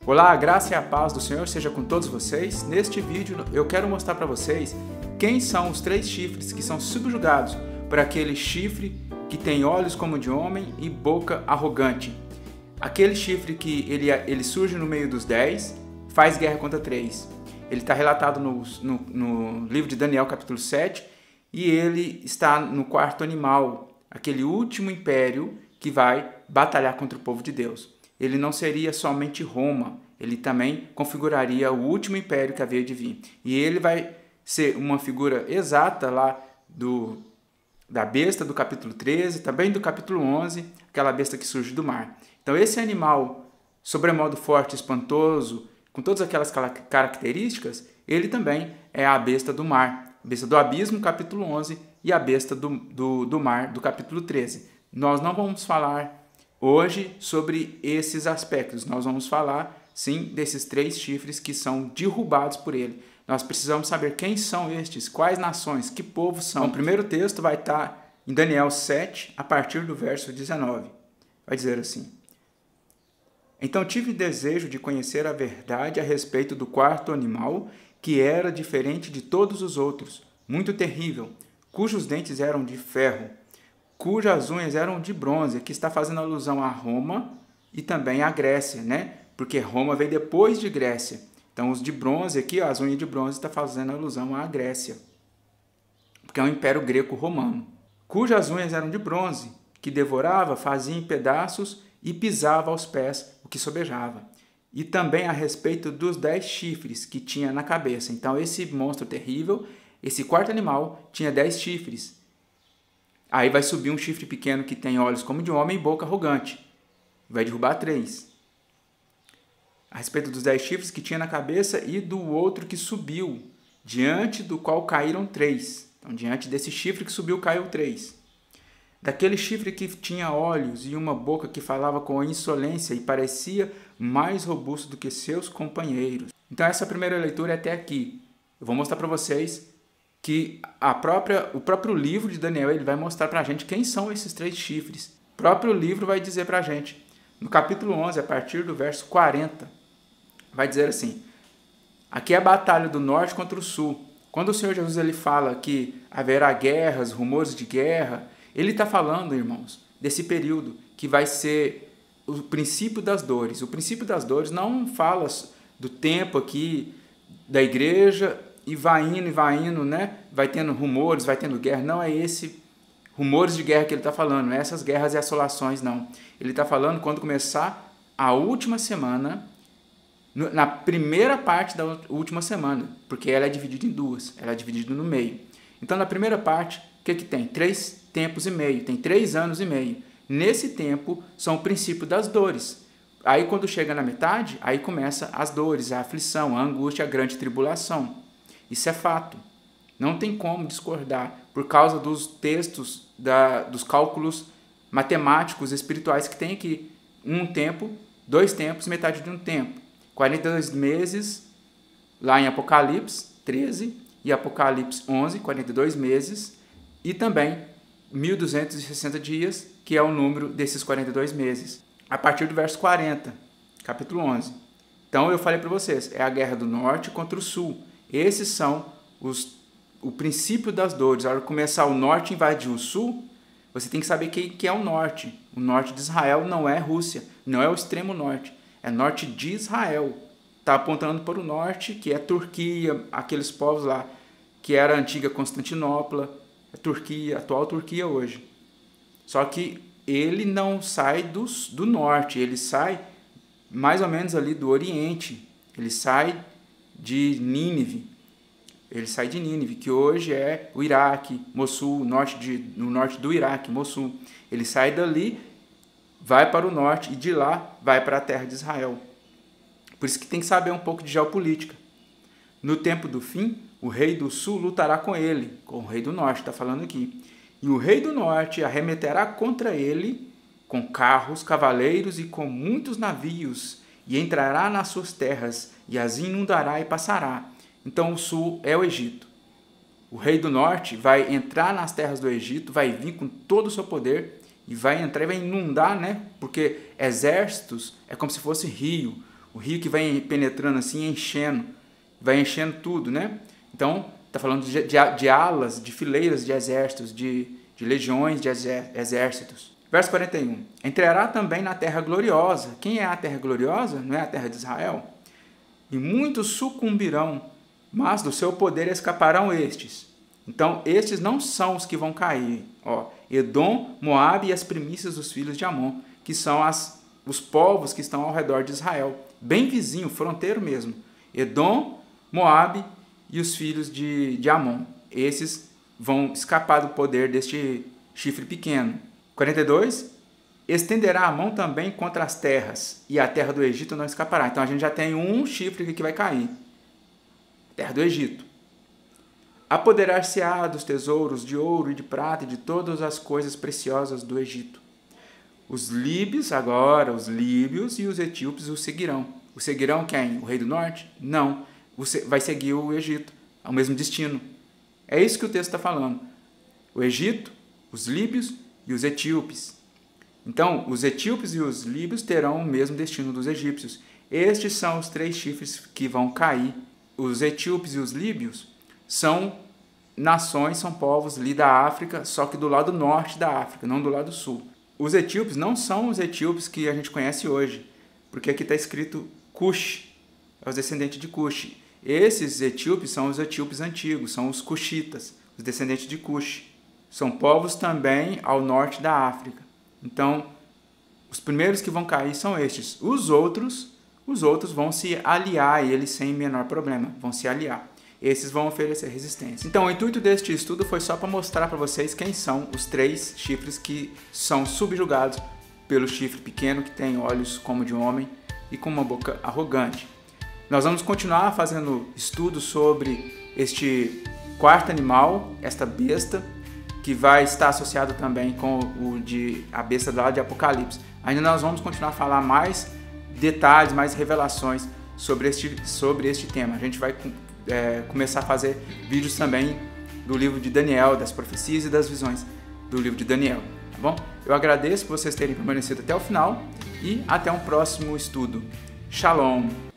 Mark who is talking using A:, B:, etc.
A: Olá, a graça e a paz do Senhor seja com todos vocês. Neste vídeo eu quero mostrar para vocês quem são os 3 chifres que são subjugados por aquele chifre que tem olhos como de homem e boca arrogante. Aquele chifre que ele surge no meio dos 10, faz guerra contra 3. Ele está relatado no livro de Daniel capítulo 7 e ele está no 4º animal, aquele último império que vai batalhar contra o povo de Deus. Ele não seria somente Roma, ele também configuraria o último império que havia de vir. E ele vai ser uma figura exata lá da besta do capítulo 13, também do capítulo 11, aquela besta que surge do mar. Então esse animal, sobremodo forte e espantoso, com todas aquelas características, ele também é a besta do mar, a besta do abismo, capítulo 11, e a besta do mar, do capítulo 13. Nós não vamos falar hoje sobre esses aspectos, nós vamos falar sim desses 3 chifres que são derrubados por ele. Nós precisamos saber quem são estes, quais nações, que povos são. Então, o primeiro texto vai estar em Daniel 7, a partir do verso 19. Vai dizer assim: Então tive desejo de conhecer a verdade a respeito do 4º animal, que era diferente de todos os outros, muito terrível, cujos dentes eram de ferro, cujas unhas eram de bronze. Aqui está fazendo alusão a Roma e também à Grécia, né? Porque Roma veio depois de Grécia. Então, os de bronze aqui, as unhas de bronze, está fazendo alusão à Grécia, porque é um império greco-romano. Cujas unhas eram de bronze, que devorava, fazia em pedaços e pisava aos pés o que sobejava. E também a respeito dos 10 chifres que tinha na cabeça. Então, esse monstro terrível, esse 4º animal, tinha 10 chifres. Aí vai subir um chifre pequeno que tem olhos como de homem e boca arrogante. Vai derrubar 3. A respeito dos 10 chifres que tinha na cabeça e do outro que subiu, diante do qual caíram 3. Então, diante desse chifre que subiu, caiu 3. Daquele chifre que tinha olhos e uma boca que falava com insolência e parecia mais robusto do que seus companheiros. Então, essa primeira leitura é até aqui. Eu vou mostrar para vocês que o próprio livro de Daniel ele vai mostrar para a gente quem são esses 3 chifres. O próprio livro vai dizer para a gente, no capítulo 11, a partir do verso 40, vai dizer assim: aqui é a batalha do norte contra o sul. Quando o Senhor Jesus ele fala que haverá guerras, rumores de guerra, ele está falando, irmãos, desse período que vai ser o princípio das dores. O princípio das dores não fala do tempo aqui da igreja e vai indo, né? Vai tendo rumores, vai tendo guerra. Não é esse rumores de guerra que ele está falando, não é essas guerras e assolações, não. Ele está falando quando começar a última semana, na primeira parte da última semana, porque ela é dividida em 2, ela é dividida no meio. Então, na primeira parte, o que tem? 3 tempos e meio, tem 3 anos e meio. Nesse tempo, são o princípio das dores. Aí, quando chega na metade, aí começa as dores, a aflição, a angústia, a grande tribulação. Isso é fato. Não tem como discordar por causa dos textos, dos cálculos matemáticos, espirituais que tem aqui. Um tempo, 2 tempos, metade de um tempo. 42 meses, lá em Apocalipse 13 e Apocalipse 11, 42 meses. E também 1.260 dias, que é o número desses 42 meses. A partir do verso 40, capítulo 11. Então eu falei para vocês, é a guerra do norte contra o sul. Esses são o princípio das dores. A hora que começar o norte invadir o sul, você tem que saber que é o norte. O norte de Israel não é Rússia, não é o extremo norte, é norte de Israel. Está apontando para o norte, que é Turquia, aqueles povos lá, que era a antiga Constantinopla, a Turquia, a atual Turquia hoje. Só que ele não sai do norte, ele sai mais ou menos ali do oriente, ele sai de Nínive. Ele sai de Nínive, que hoje é o Iraque, Mossul, no norte do Iraque, Mossul. Ele sai dali, vai para o norte e de lá vai para a terra de Israel. Por isso que tem que saber um pouco de geopolítica. No tempo do fim, o rei do sul lutará com ele, com o rei do norte, está falando aqui. E o rei do norte arremeterá contra ele com carros, cavaleiros e com muitos navios, e entrará nas suas terras, e as inundará e passará. Então o sul é o Egito. O rei do norte vai entrar nas terras do Egito, vai vir com todo o seu poder, e vai entrar e vai inundar, né? Porque exércitos é como se fosse rio. O rio que vai penetrando assim, enchendo, vai enchendo tudo, né? Então, está falando de alas, de fileiras de exércitos, de legiões de exércitos. Verso 41. Entrará também na terra gloriosa. Quem é a terra gloriosa? Não é a terra de Israel? E muitos sucumbirão, mas do seu poder escaparão estes. Então, estes não são os que vão cair. Ó, Edom, Moabe e as primícias dos filhos de Amon, que são os povos que estão ao redor de Israel. Bem vizinho, fronteiro mesmo. Edom, Moabe e os filhos de Amon. Esses vão escapar do poder deste chifre pequeno. 42. Estenderá a mão também contra as terras, e a terra do Egito não escapará. Então a gente já tem um chifre aqui que vai cair. Terra do Egito. Apoderar-se-á dos tesouros de ouro e de prata e de todas as coisas preciosas do Egito. Os líbios e os etíopes o seguirão. O seguirão quem? O rei do norte? Não. Vai seguir o Egito, ao mesmo destino. É isso que o texto está falando. O Egito, os líbios e os etíopes. Então, os etíopes e os líbios terão o mesmo destino dos egípcios. Estes são os 3 chifres que vão cair. Os etíopes e os líbios são nações, são povos ali da África, só que do lado norte da África, não do lado sul. Os etíopes não são os etíopes que a gente conhece hoje, porque aqui está escrito Cush, é os descendentes de Cush. Esses etíopes são os etíopes antigos, são os cuxitas, os descendentes de Cush. São povos também ao norte da África. Então, os primeiros que vão cair são estes. Os outros vão se aliar a eles sem menor problema, vão se aliar. Esses vão oferecer resistência. Então, o intuito deste estudo foi só para mostrar para vocês quem são os 3 chifres que são subjugados pelo chifre pequeno, que tem olhos como de homem e com uma boca arrogante. Nós vamos continuar fazendo estudos sobre este 4º animal, esta besta, que vai estar associado também com a besta lá de Apocalipse. Ainda nós vamos continuar a falar mais detalhes, mais revelações sobre este tema. A gente vai começar a fazer vídeos também do livro de Daniel, das profecias e das visões do livro de Daniel, tá bom? Eu agradeço por vocês terem permanecido até o final e até um próximo estudo. Shalom!